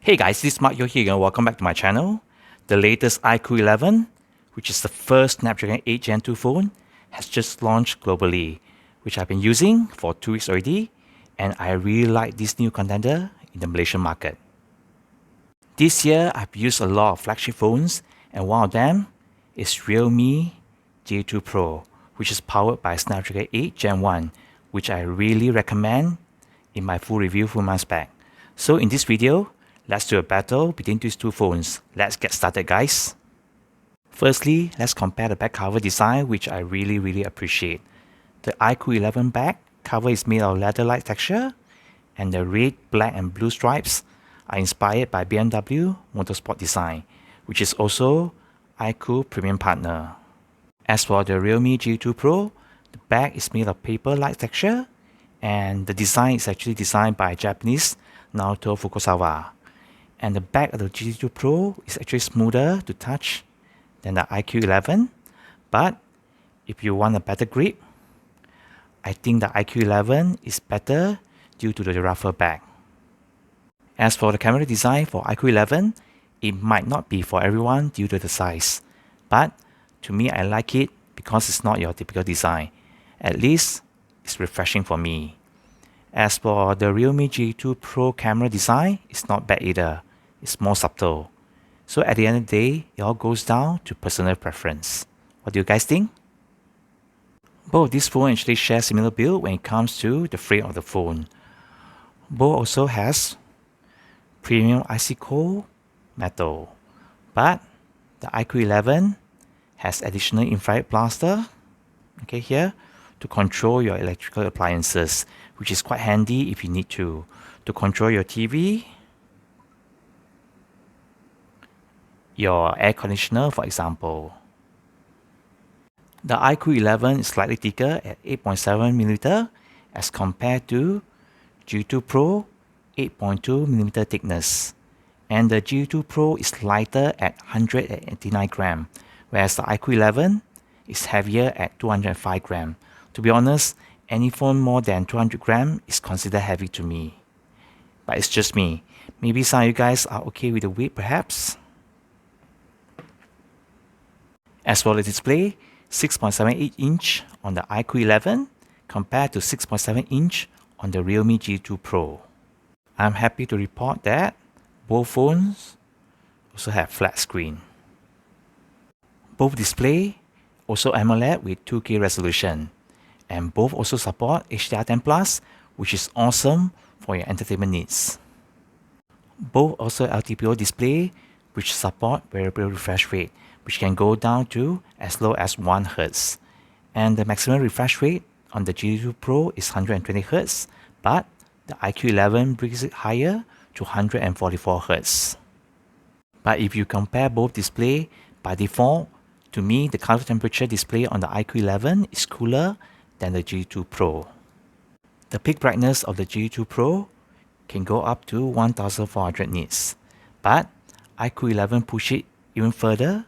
Hey guys, this is Mark Yo here and welcome back to my channel. The latest IQOO 11, which is the first Snapdragon 8 Gen 2 phone, has just launched globally, which I've been using for 2 weeks already, and I really like this new contender in the Malaysian market. This year, I've used a lot of flagship phones, and one of them is REALME G2 Pro, which is powered by Snapdragon 8 Gen 1, which I really recommend in my full review few months back. So in this video, let's do a battle between these two phones. Let's get started, guys. Firstly, let's compare the back cover design, which I really appreciate. The IQOO 11 back cover is made of leather-like texture, and the red, black and blue stripes are inspired by BMW Motorsport design, which is also IQOO premium partner. As for the REALME G2 Pro, the back is made of paper-like texture, and the design is actually designed by Japanese Naoto Fukusawa. And the back of the G2 Pro is actually smoother to touch than the IQOO 11, but if you want a better grip, I think the IQOO 11 is better due to the rougher back. As for the camera design for IQOO 11, it might not be for everyone due to the size, but to me I like it because it's not your typical design. At least it's refreshing for me. As for the REALME G2 Pro camera design, it's not bad either. It's more subtle. So at the end of the day, it all goes down to personal preference. What do you guys think? Both these phones actually share similar build when it comes to the frame of the phone. Both also has premium IQOO metal, but the IQOO 11 has additional infrared blaster, okay, here to control your electrical appliances, which is quite handy if you need to control your TV, your air conditioner, for example. The IQOO 11 is slightly thicker at 8.7mm as compared to G2 Pro 8.2mm thickness, and the G2 Pro is lighter at 189 grams, whereas the IQOO 11 is heavier at 205 grams. To be honest, any phone more than 200 grams is considered heavy to me. But it's just me. Maybe some of you guys are okay with the weight perhaps. As for the display, 6.78 inch on the IQOO 11 compared to 6.7 inch on the REALME G2 Pro. I'm happy to report that both phones also have flat screen. Both display also AMOLED with 2K resolution, and both also support HDR10+, which is awesome for your entertainment needs. Both also LTPO display, which support variable refresh rate, which can go down to as low as 1 Hz. And the maximum refresh rate on the G2 Pro is 120 Hz, but the IQOO 11 brings it higher to 144 Hz. But if you compare both display, by default, to me the color temperature display on the IQOO 11 is cooler than the G2 Pro. The peak brightness of the G2 Pro can go up to 1400 nits, but IQOO 11 push it even further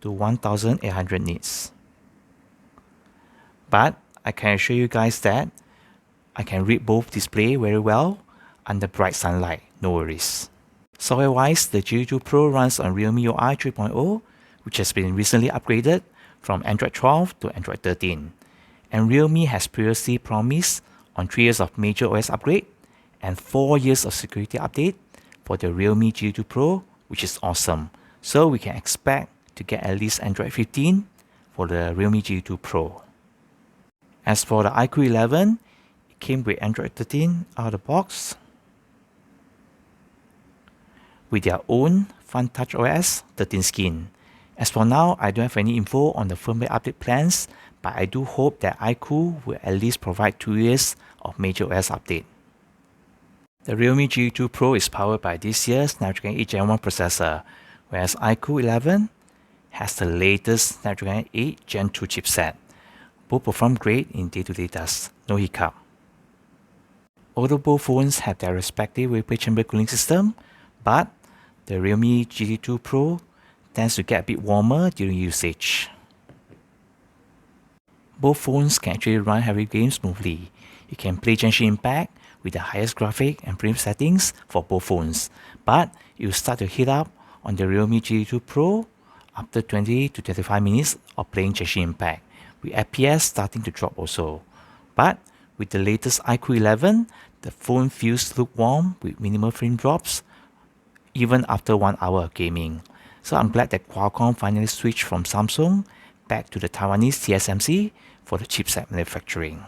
to 1800 nits. But I can assure you guys that I can read both display very well under bright sunlight, no worries. Software wise, the G2 Pro runs on Realme UI 3.0, which has been recently upgraded from Android 12 to Android 13. And Realme has previously promised on 3 years of major OS upgrade and 4 years of security update for the Realme G2 Pro, which is awesome. So we can expect to get at least Android 15 for the Realme G2 Pro. As for the IQOO 11, it came with Android 13 out of the box with their own Fun Touch OS 13 skin. As for now, I don't have any info on the firmware update plans, but I do hope that IQOO will at least provide 2 years of major OS update. The Realme G2 Pro is powered by this year's Snapdragon 8 Gen 1 processor, whereas IQOO 11 has the latest Snapdragon 8 Gen 2 chipset. Both perform great in day-to-day tasks, no hiccup. Although both phones have their respective vapor chamber cooling system, but the Realme G2 Pro tends to get a bit warmer during usage. Both phones can actually run heavy games smoothly. You can play Genshin Impact with the highest graphic and frame settings for both phones, but it will start to heat up on the Realme GT2 Pro after 20 to 25 minutes of playing Genshin Impact, with FPS starting to drop also. But with the latest iQOO 11, the phone feels lukewarm with minimal frame drops even after 1 hour of gaming. So I'm glad that Qualcomm finally switched from Samsung back to the Taiwanese TSMC for the chipset manufacturing.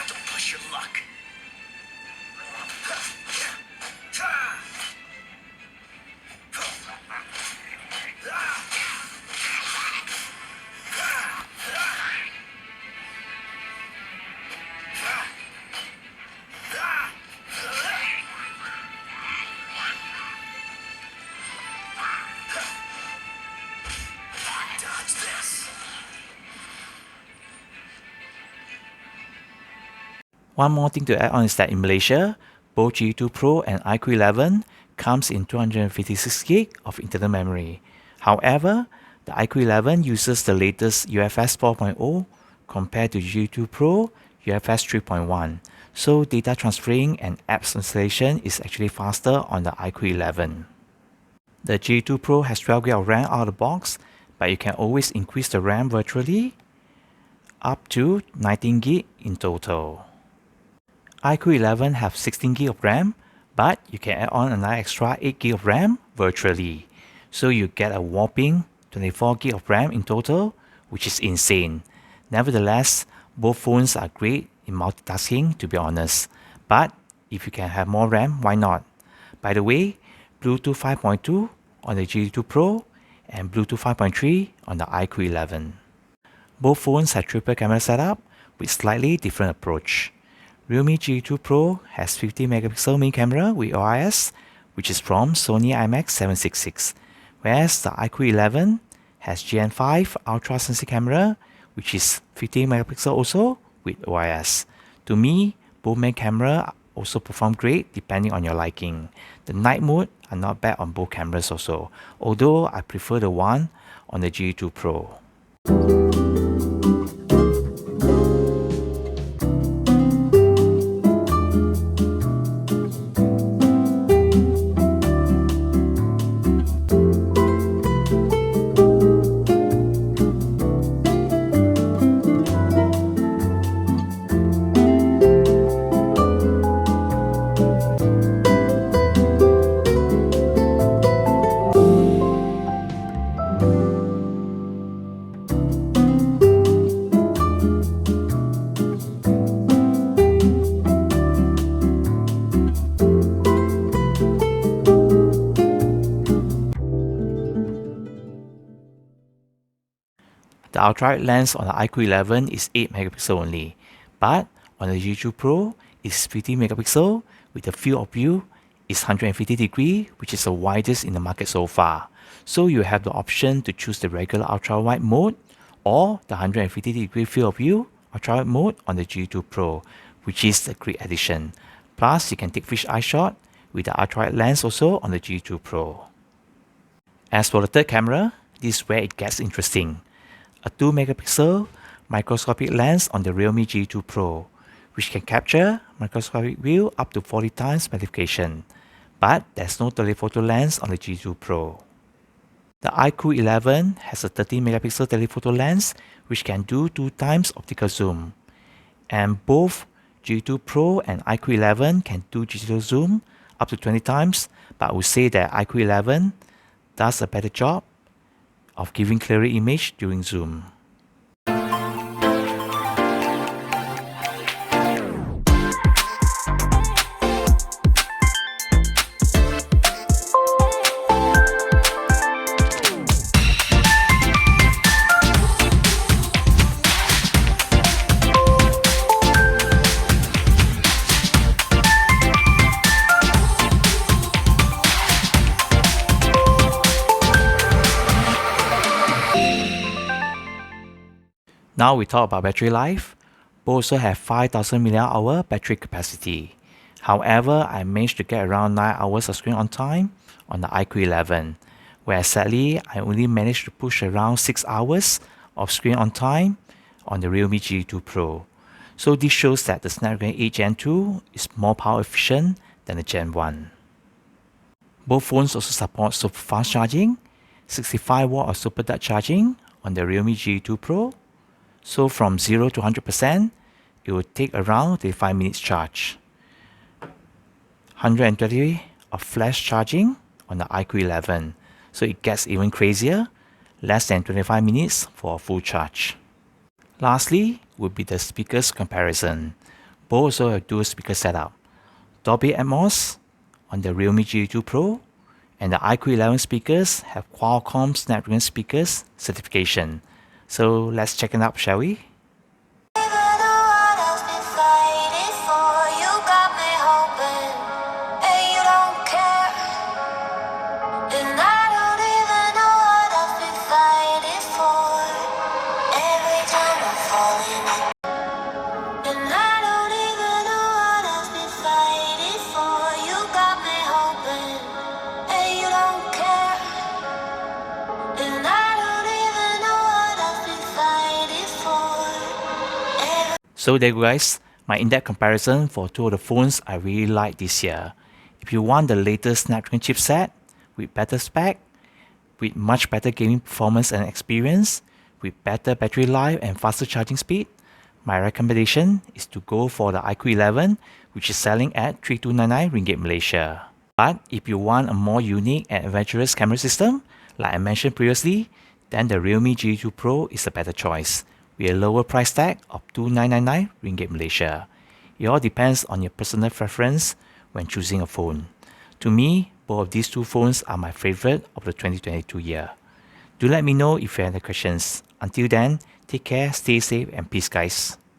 Don't push your luck. Dodge this. One more thing to add on is that in Malaysia, both GT2 Pro and iQOO 11 comes in 256GB of internal memory. However, the iQOO 11 uses the latest UFS 4.0 compared to GT2 Pro UFS 3.1. So data transferring and apps installation is actually faster on the iQOO 11. The GT2 Pro has 12GB of RAM out of the box, but you can always increase the RAM virtually up to 19GB in total. iQOO 11 have 16GB of RAM, but you can add on another extra 8GB of RAM virtually. So you get a whopping 24GB of RAM in total, which is insane. Nevertheless, both phones are great in multitasking, to be honest. But if you can have more RAM, why not? By the way, Bluetooth 5.2 on the GT2 Pro and Bluetooth 5.3 on the iQOO 11. Both phones have triple camera setup with slightly different approach. Realme GT2 Pro has 50MP main camera with OIS, which is from Sony IMX766, whereas the iQOO 11 has Gen 5 ultra sensor camera, which is 50MP also with OIS. To me, both main camera also perform great depending on your liking. The night mode are not bad on both cameras also, although I prefer the one on the GT2 Pro. The ultra-wide lens on the iQOO 11 is 8MP only, but on the GT2 Pro is 50MP with the field of view is 150°, which is the widest in the market so far. So you have the option to choose the regular ultra-wide mode or the 150° field of view ultra-wide mode on the GT2 Pro, which is a great addition. Plus, you can take fisheye shot with the ultra-wide lens also on the GT2 Pro. As for the third camera, this is where it gets interesting. A 2MP microscopic lens on the Realme GT2 Pro, which can capture microscopic view up to 40 times magnification, but there's no telephoto lens on the GT2 Pro. The iQOO 11 has a 13MP telephoto lens, which can do 2 times optical zoom, and both GT2 Pro and iQOO 11 can do digital zoom up to 20 times, but I would say that iQOO 11 does a better job of giving clearer image during zoom. Now we talk about battery life. Both also have 5000 mAh battery capacity. However, I managed to get around 9 hours of screen on time on the iQOO 11, whereas sadly, I only managed to push around 6 hours of screen on time on the Realme GT2 Pro. So this shows that the Snapdragon 8 Gen 2 is more power efficient than the Gen 1. Both phones also support super fast charging, 65 watt of super dart charging on the Realme GE2 Pro. So from 0 to 100%, it will take around 35 minutes charge. 120 of flash charging on the IQOO 11. So it gets even crazier, less than 25 minutes for a full charge. Lastly would be the speakers comparison. Both also have dual speaker setup. Dolby Atmos on the Realme GE2 Pro, and the IQOO 11 speakers have Qualcomm Snapdragon speakers certification. So let's check it out, shall we? So there you go guys, my in-depth comparison for two of the phones I really like this year. If you want the latest Snapdragon chipset with better spec, with much better gaming performance and experience, with better battery life and faster charging speed, my recommendation is to go for the IQOO 11, which is selling at 3299 Ringgit Malaysia. But if you want a more unique and adventurous camera system, like I mentioned previously, then the Realme GE2 Pro is a better choice, with a lower price tag of 2999 Ringgit Malaysia. It all depends on your personal preference when choosing a phone. To me, both of these two phones are my favorite of the 2022 year. Do let me know if you have any questions. Until then, take care, stay safe, and peace guys.